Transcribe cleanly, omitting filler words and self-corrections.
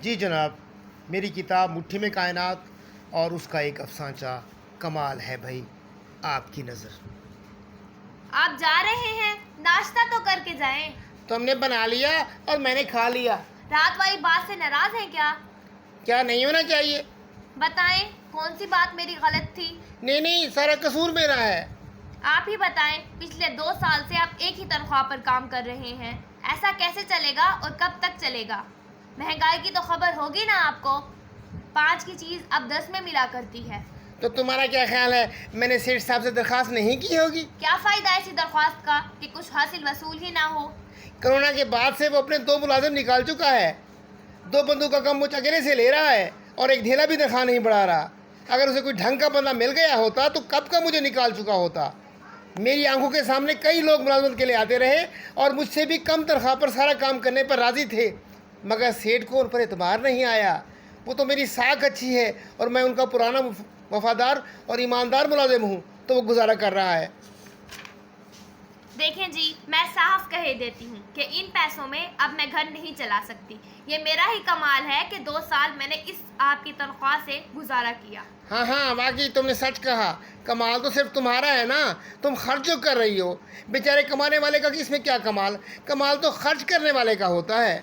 جی جناب، میری کتاب مٹھی میں کائنات اور اس کا ایک افسانچہ کمال ہے بھائی، آپ کی نظر۔ آپ جا رہے ہیں، ناشتہ تو کر کے جائیں۔ تو ہم نے بنا لیا اور میں نے کھا لیا۔ رات والی بات سے ناراض ہیں کیا؟ کیا نہیں ہونا چاہیے؟ بتائیں کون سی بات میری غلط تھی؟ نہیں، سارا قصور میرا ہے۔ آپ ہی بتائیں، پچھلے 2 سال سے آپ ایک ہی تنخواہ پر کام کر رہے ہیں، ایسا کیسے چلے گا اور کب تک چلے گا؟ مہنگائی کی تو خبر ہوگی نا آپ کو، 5 کی چیز اب 10 میں ملا کرتی ہے۔ تو تمہارا کیا خیال ہے، میں نے سیٹھ صاحب سے درخواست نہیں کی ہوگی؟ کیا فائدہ ایسی درخواست کا کہ کچھ حاصل وصول ہی نہ ہو؟ کرونا کے بعد سے وہ اپنے 2 ملازم نکال چکا ہے، 2 بندوں کا کم مجھ اکیلے سے لے رہا ہے اور ایک ڈھیلا بھی تنخواہ نہیں بڑھا رہا۔ اگر اسے کوئی ڈھنگ کا بندہ مل گیا ہوتا تو کب کا مجھے نکال چکا ہوتا۔ میری آنکھوں کے سامنے کئی لوگ ملازمت کے لیے آتے رہے اور مجھ سے بھی کم تنخواہ پر سارا کام کرنے پر راضی تھے، مگر سیٹھ کو ان پر اعتبار نہیں آیا۔ وہ تو میری ساکھ اچھی ہے اور میں ان کا پرانا وفادار اور ایماندار ملازم ہوں، تو وہ گزارا کر رہا ہے۔ دیکھیں جی، میں صاف کہہ دیتی ہوں کہ ان پیسوں میں اب میں گھر نہیں چلا سکتی۔ یہ میرا ہی کمال ہے کہ 2 سال میں نے اس آپ کی تنخواہ سے گزارا کیا۔ ہاں، واقعی تم نے سچ کہا، کمال تو صرف تمہارا ہے نا، تم خرچ جو کر رہی ہو۔ بیچارے کمانے والے کا اس میں کیا کمال، کمال تو خرچ کرنے والے کا ہوتا ہے۔